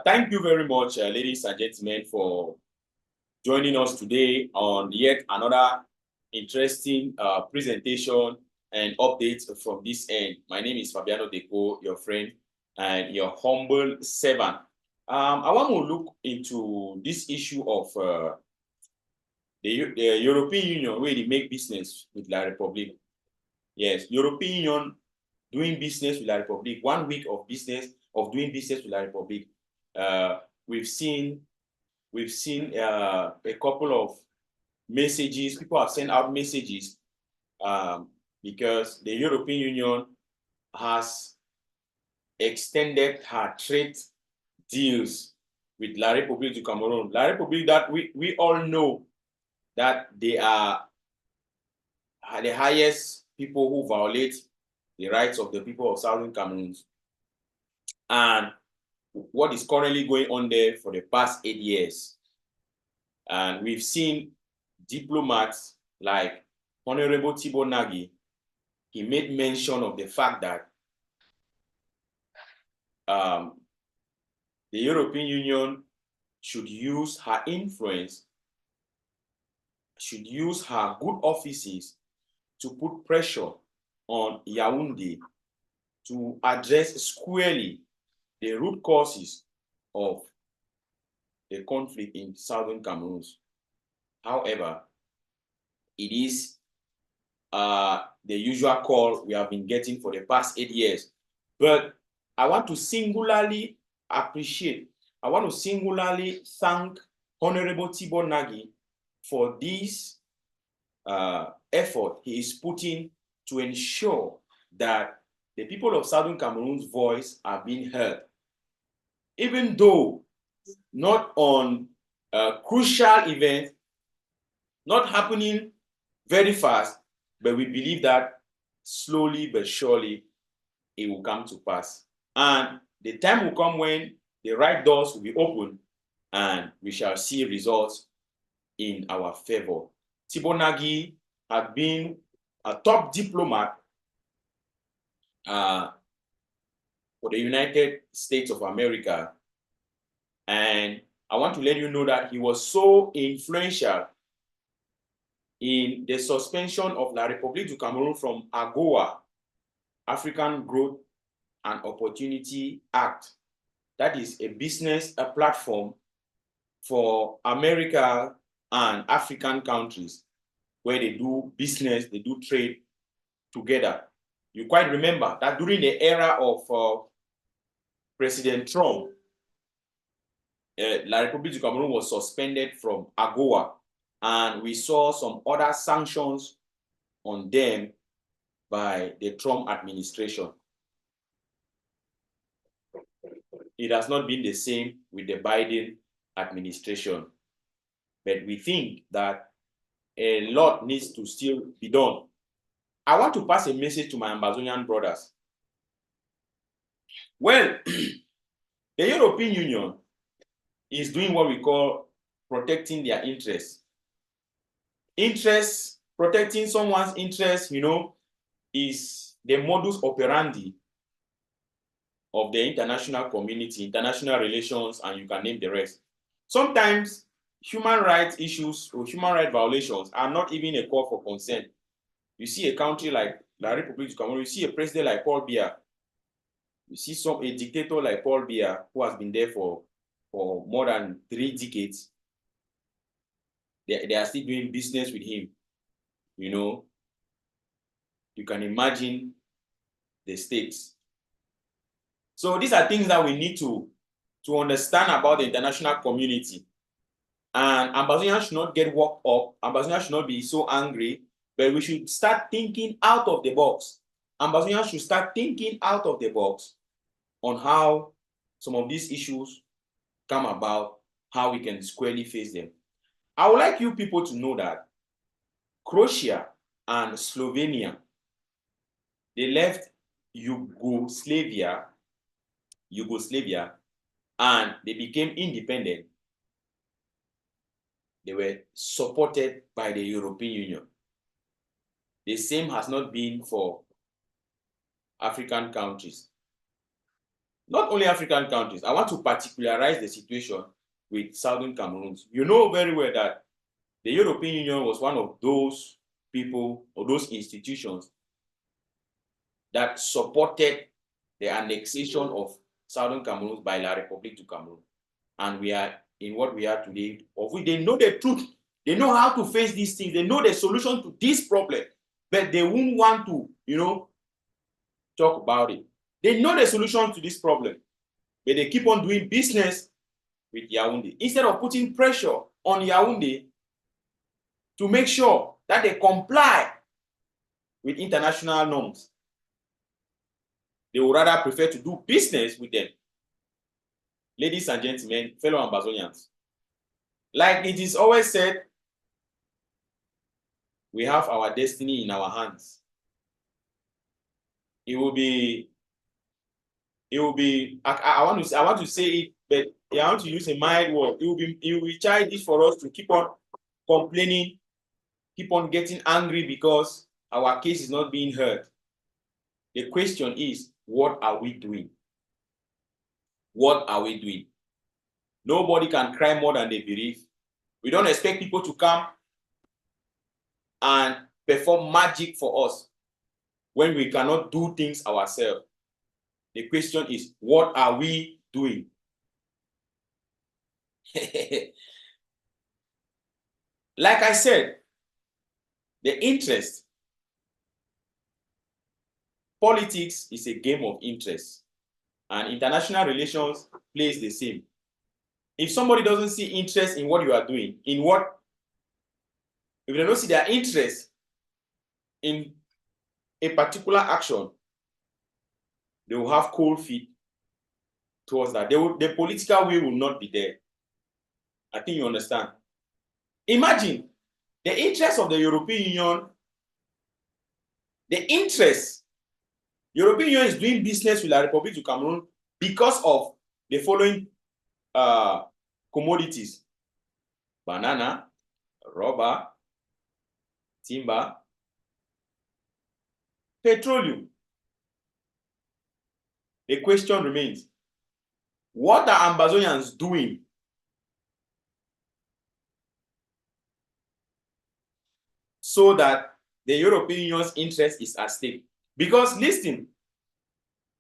Thank you very much, ladies and gentlemen, for joining us today on yet another interesting presentation and updates from this end. My name is Fabiano Deco, your friend and your humble servant. I want to look into this issue of the European Union where they make business with La Republic. Yes, European Union doing business with La Republic. 1 week of doing business with La Republic. We've seen a couple of messages. People have sent out messages because the European Union has extended her trade deals with La République du Cameroun. La République, that we all know that they are the highest people who violate the rights of the people of Southern Cameroon. And what is currently going on there for the past 8 years. And we've seen diplomats like Honorable Tibor Nagy. He made mention of the fact that the European Union should use her influence, should use her good offices to put pressure on Yaoundé to address squarely the root causes of the conflict in Southern Cameroon. However, it is the usual call we have been getting for the past 8 years. But I want to singularly thank Honorable Tibor Nagy for this effort he is putting to ensure that the people of Southern Cameroon's voice are being heard. Even though not on a crucial event, not happening very fast, but we believe that slowly but surely it will come to pass. And the time will come when the right doors will be opened and we shall see results in our favor. Tibor Nagy has been a top diplomat for the United States of America. And I want to let you know that he was so influential in the suspension of La République du Cameroun from AGOA, African Growth and Opportunity Act. That is a platform for America and African countries where they do business, they do trade together. You quite remember that during the era of President Trump, La République du Cameroun was suspended from AGOA, and we saw some other sanctions on them by the Trump administration. It has not been the same with the Biden administration, but we think that a lot needs to still be done. I want to pass a message to my Ambazonian brothers. Well, the European Union is doing what we call protecting their interests. Protecting someone's interest, is the modus operandi of the international community, international relations, and you can name the rest. Sometimes human rights issues or human rights violations are not even a call for concern. You see a country like La République du Cameroun, you see a president like Paul Biya, you see a dictator like Paul Biya who has been there for more than 3 decades. They are still doing business with him. You can imagine the stakes. So these are things that we need to understand about the international community. And Ambazonians should not get worked up. Ambazonians should not be so angry, but we should start thinking out of the box. Ambazonians should start thinking out of the box on how some of these issues come about, how we can squarely face them. I would like you people to know that Croatia and Slovenia, they left Yugoslavia, and they became independent. They were supported by the European Union. The same has not been for African countries. not only African countries. I want to particularize the situation with Southern Cameroon. You know very well that the European Union was one of those people or those institutions that supported the annexation of Southern Cameroon by La République du Cameroon. And we are in what we are today. Of which they know the truth. They know how to face these things. They know the solution to this problem. But they won't want to, talk about it. They know the solution to this problem. But they keep on doing business with Yaoundé. Instead of putting pressure on Yaoundé to make sure that they comply with international norms, they would rather prefer to do business with them. Ladies and gentlemen, fellow Ambazonians, like it is always said, we have our destiny in our hands. It will be, I want to say it, but I want to use a mild word. It will be childish for us to keep on complaining, keep on getting angry because our case is not being heard. The question is, what are we doing? What are we doing? Nobody can cry more than they believe. We don't expect people to come and perform magic for us when we cannot do things ourselves. The question is, what are we doing? Like I said, the interest. Politics is a game of interest, and international relations plays the same. If somebody doesn't see interest in what you are doing, if they don't see their interest in a particular action, they will have cold feet towards that. The political will not be there. I think you understand. Imagine the interest of the European Union. The interest, European Union is doing business with La République du Cameroon because of the following commodities: banana, rubber, timber, petroleum. The question remains, what are Ambazonians doing so that the European Union's interest is at stake? Because listen,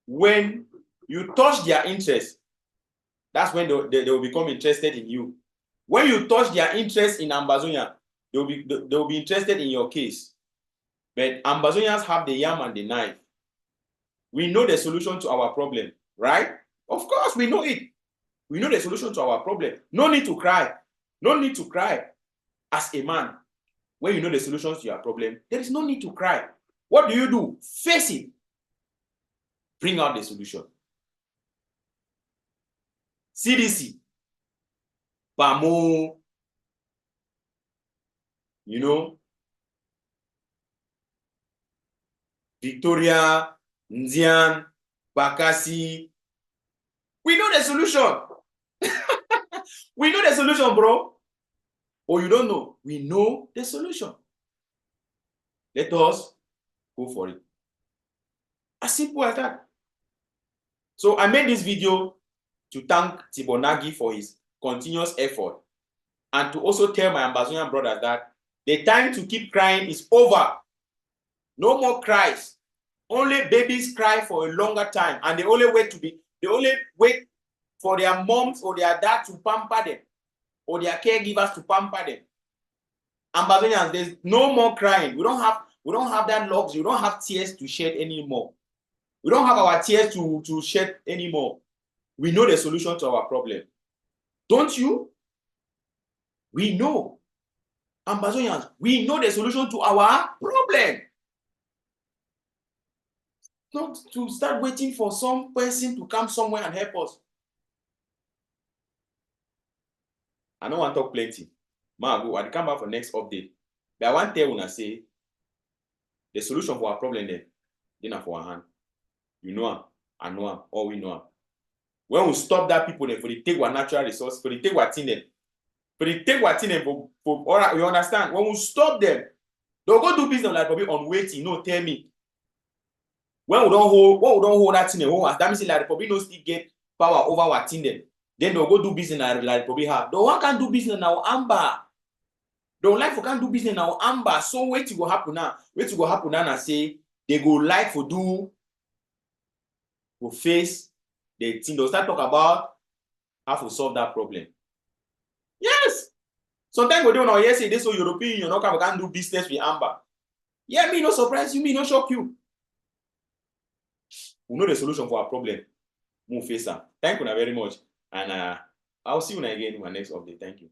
when you touch their interest, that's when they will become interested in you. When you touch their interest in Ambazonia, they will be interested in your case. But Ambazonians have the yam and the knife. We know the solution to our problem, right? Of course, we know it. We know the solution to our problem. No need to cry. No need to cry. As a man, when you know the solutions to your problem, there is no need to cry. What do? Face it. Bring out the solution. CDC, Bamo, Victoria, Ndian, Bakassi. We know the solution. We know the solution, bro. Or you don't know. We know the solution. Let us go for it. As simple as that. So I made this video to thank Tibor Nagy for his continuous effort and to also tell my Ambazonian brothers that the time to keep crying is over. No more cries. Only babies cry for a longer time, and they only wait for their moms or their dad to pamper them, or their caregivers to pamper them. Ambazonians, there's no more crying. We don't have that luxury. We don't have tears to shed anymore. We don't have our tears to shed anymore. We know the solution to our problem. Don't you? We know. Ambazonians, we know the solution to our problem. Not to start waiting for some person to come somewhere and help us. I don't want to talk plenty. I'll come back for next update. But I want to tell you, say, the solution for our problem then, for our hand. You know, I know, all we know. When we stop that people, then for the take our natural resource, for the take what in them, all right, you understand? When we stop them, they'll go do business like probably on waiting. No, tell me. when we don't hold that thing in hold, that means La Republic no still get power over what thing them. Then they'll go do business in La Republic. The one can do business now, Amber. Don't like for can do business now, Amber. So wait to go happen now. Wait to go happen now and say they go like for do for face the thing. They'll start talk about how to solve that problem. Yes. Sometimes we don't know. Yes, this so European, you know, can do business with Amber. Yeah, me no surprise you, me no shock you. We know the solution for our problem. Move face. Thank you very much. And I'll see you again in my next update. Thank you.